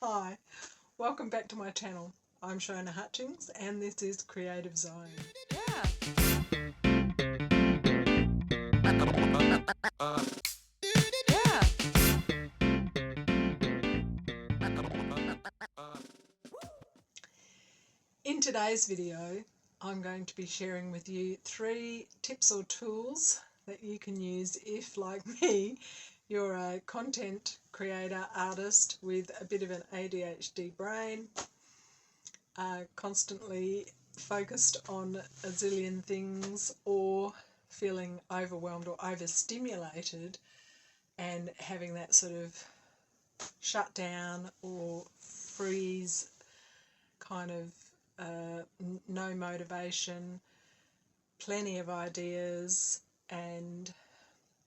Hi, welcome back to my channel. I'm Shona Hutchings and this is Creative Zone. In today's video, I'm going to be sharing with you 3 tips or tools that you can use if, like me, you're a content creator, artist with a bit of an ADHD brain, constantly focused on a zillion things, or feeling overwhelmed or overstimulated and having that sort of shut down or freeze kind of no motivation, plenty of ideas, and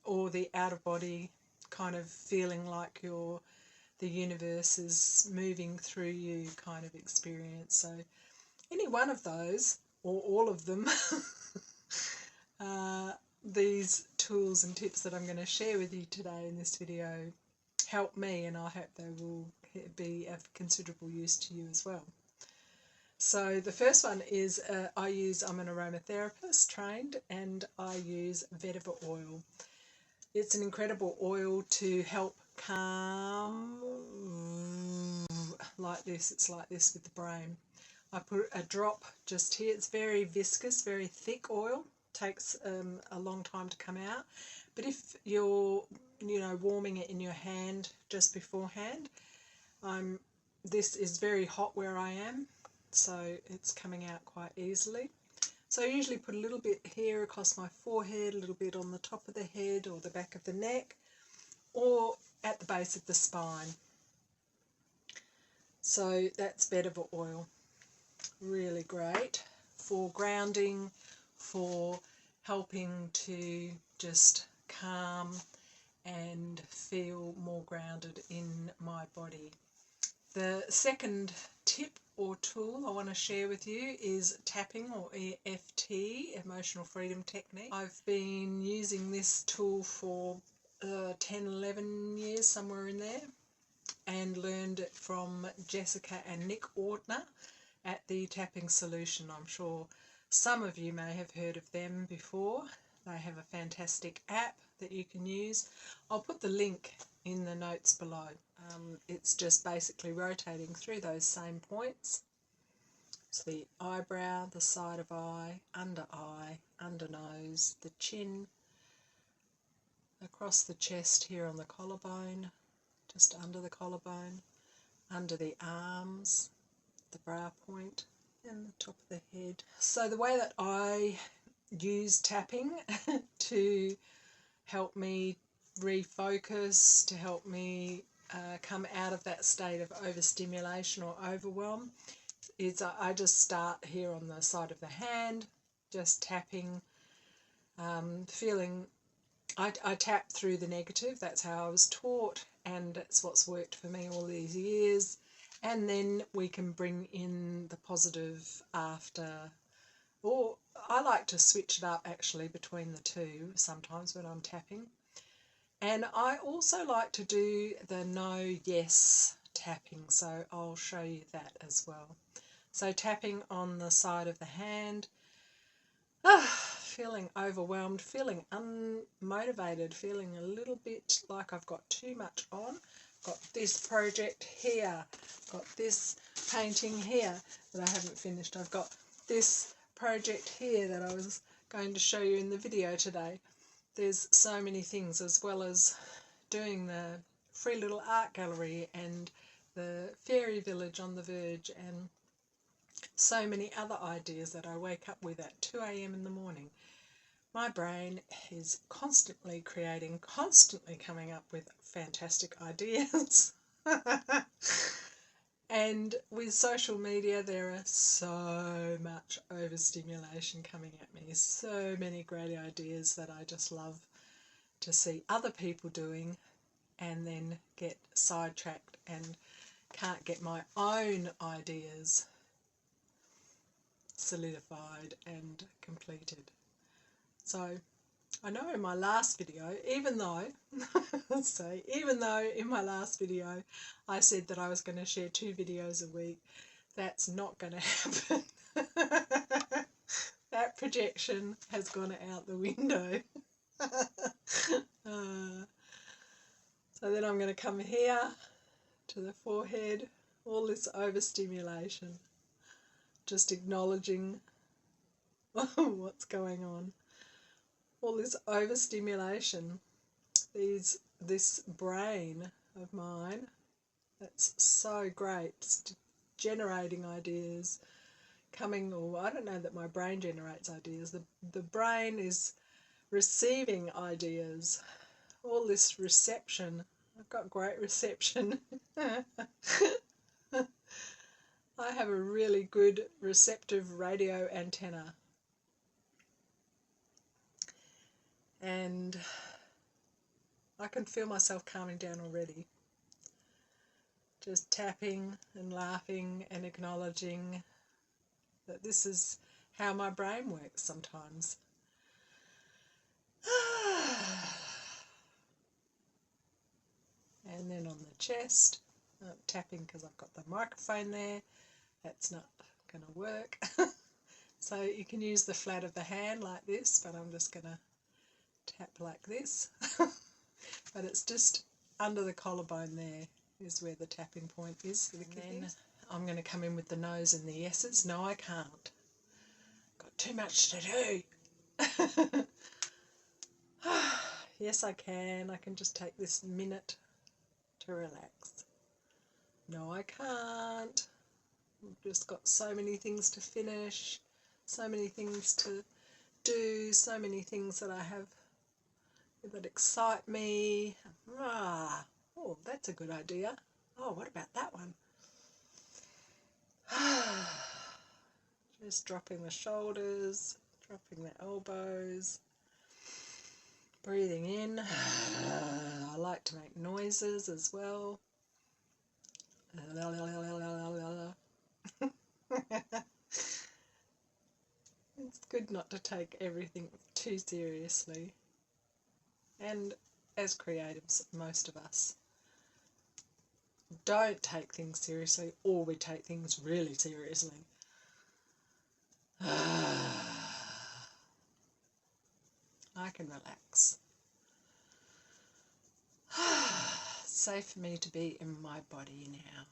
or the out of body kind of feeling like the universe is moving through you kind of experience. So any one of those or all of them these tools and tips that I'm going to share with you today in this video help me, and I hope they will be of considerable use to you as well. So the first one is I'm an aromatherapist trained, and I use vetiver oil. It's an incredible oil to help calm, like this. It's like this with the brain. I put a drop just here. It's very viscous, very thick oil. Takes a long time to come out. But if you're, warming it in your hand just beforehand, this is very hot where I am, so it's coming out quite easily. So I usually put a little bit here across my forehead, a little bit on the top of the head or the back of the neck, or at the base of the spine. So that's vetiver oil. Really great for grounding, for helping to just calm and feel more grounded in my body. The second tip or tool I want to share with you is tapping, or EFT, Emotional Freedom Technique. I've been using this tool for 10, 11 years, somewhere in there, and learned it from Jessica and Nick Ortner at the Tapping Solution. I'm sure some of you may have heard of them before. They have a fantastic app that you can use. I'll put the link in the notes below. It's just basically rotating through those same points. So the eyebrow, the side of eye, under nose, the chin, across the chest here on the collarbone, just under the collarbone, under the arms, the brow point, and the top of the head. So the way that I use tapping to help me refocus, to help me come out of that state of overstimulation or overwhelm, is I just start here on the side of the hand, just tapping, feeling. I tap through the negative. That's how I was taught, and that's what's worked for me all these years. And then we can bring in the positive after, or I like to switch it up actually between the two sometimes when I'm tapping. And I also like to do the no yes tapping, so I'll show you that as well. So tapping on the side of the hand, feeling overwhelmed, feeling unmotivated, feeling a little bit like I've got too much on. Got this project here, got this painting here that I haven't finished. I've got this project here that I was going to show you in the video today. There's so many things, as well as doing the free little art gallery and the fairy village on the verge, and so many other ideas that I wake up with at 2 a.m. in the morning. My brain is constantly creating, constantly coming up with fantastic ideas. And with social media, there are so much overstimulation coming at me, so many great ideas that I just love to see other people doing, and then get sidetracked and can't get my own ideas solidified and completed. So I know in my last video, even though in my last video I said that I was going to share 2 videos a week, that's not going to happen. That projection has gone out the window. So then I'm going to come here to the forehead, all this overstimulation, just acknowledging what's going on. All this overstimulation, this brain of mine that's so great, it's generating ideas, or I don't know that my brain generates ideas, the brain is receiving ideas, all this reception. I've got great reception. I have a really good receptive radio antenna. And I can feel myself calming down already. Just tapping and laughing and acknowledging that this is how my brain works sometimes. And then on the chest, I'm tapping because I've got the microphone there. That's not going to work. So you can use the flat of the hand like this, but I'm just going to tap like this. But it's just under the collarbone there is where the tapping point is. And then I'm going to come in with the nose and the yeses. No, I can't. Got too much to do. Yes, I can. I can just take this minute to relax. No, I can't. I've just got so many things to finish, so many things to do, so many things that I have that excite me. Oh, that's a good idea. Oh, what about that one? Just dropping the shoulders, dropping the elbows, breathing in. I like to make noises as well. It's good not to take everything too seriously. And as creatives, most of us don't take things seriously, or we take things really seriously. I can relax. Safe for me to be in my body now.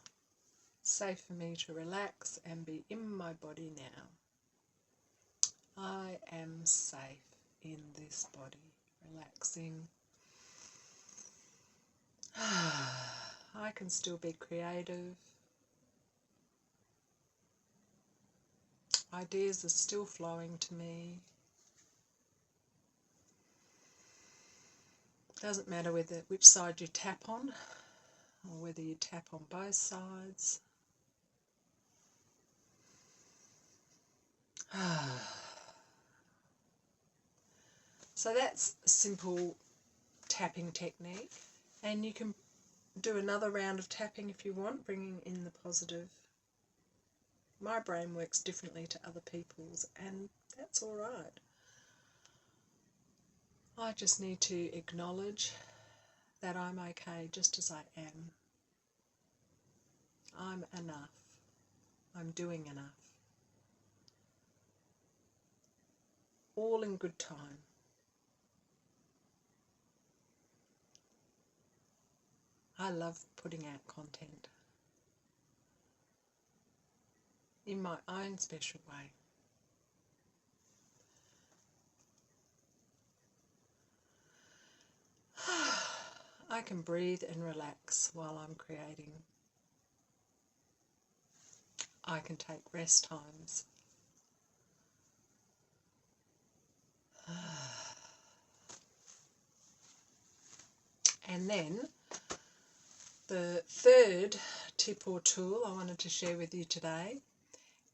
Safe for me to relax and be in my body now. I am safe in this body, relaxing. I can still be creative. Ideas are still flowing to me. Doesn't matter which side you tap on, or whether you tap on both sides. So that's a simple tapping technique, and you can do another round of tapping if you want, bringing in the positive. My brain works differently to other people's, and that's all right. I just need to acknowledge that I'm okay just as I am. I'm enough. I'm doing enough. All in good time. I love putting out content in my own special way. I can breathe and relax while I'm creating. I can take rest times. And then the third tip or tool I wanted to share with you today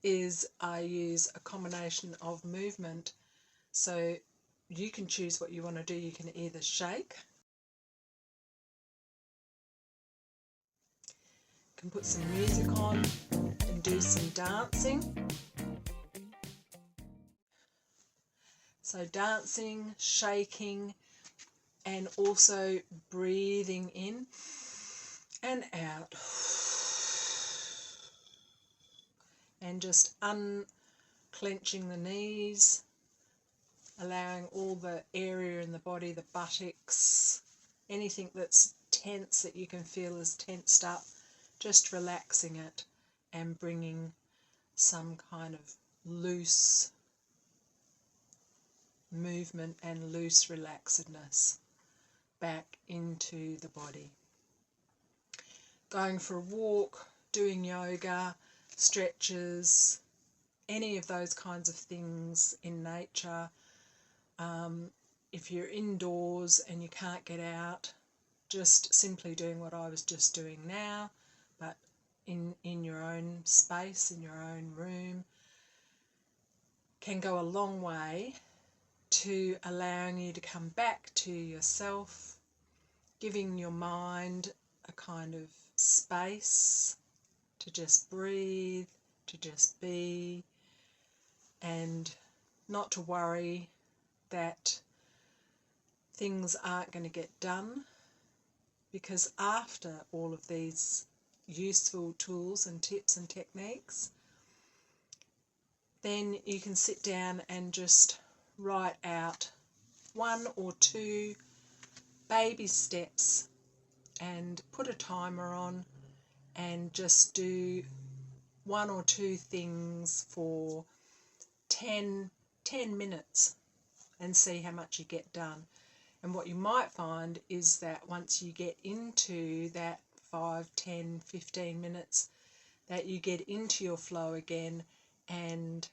is I use a combination of movement. So you can choose what you want to do. You can either shake, you can put some music on and do some dancing. So dancing, shaking, and also breathing in and out. And just unclenching the knees, allowing all the area in the body, the buttocks, anything that's tense that you can feel is tensed up, just relaxing it and bringing some kind of loose movement and loose relaxedness back into the body. Going for a walk, doing yoga, stretches, any of those kinds of things in nature. If you're indoors and you can't get out, just simply doing what I was just doing now, but in your own space, in your own room, can go a long way to allowing you to come back to yourself, giving your mind a kind of space to just breathe, to just be, and not to worry that things aren't going to get done, because after all of these useful tools and tips and techniques, then you can sit down and just write out 1 or 2 baby steps and put a timer on and just do 1 or 2 things for 10 minutes and see how much you get done. And what you might find is that once you get into that 5, 10, 15 minutes, that you get into your flow again, and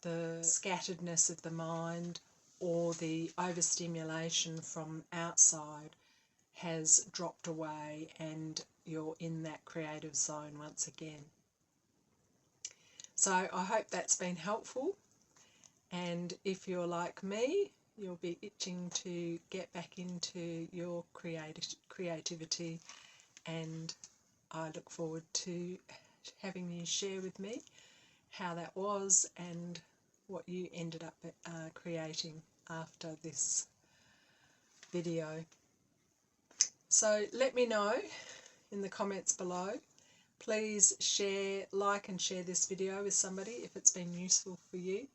the scatteredness of the mind or the overstimulation from outside has dropped away and you're in that creative zone once again. So I hope that's been helpful, and if you're like me, you'll be itching to get back into your creativity, and I look forward to having you share with me how that was and what you ended up creating after this video. So let me know in the comments below. Please like and share this video with somebody if it's been useful for you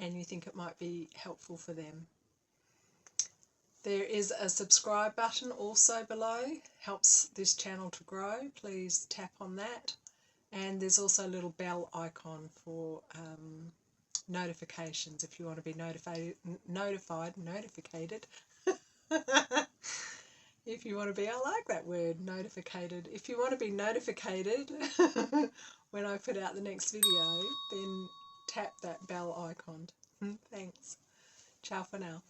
and you think it might be helpful for them. There is a subscribe button also below, helps this channel to grow. Please tap on that. And there's also a little bell icon for notifications if you want to be notified. If you want to be, I like that word, notificated. If you want to be notificated when I put out the next video, then tap that bell icon. Thanks. Ciao for now.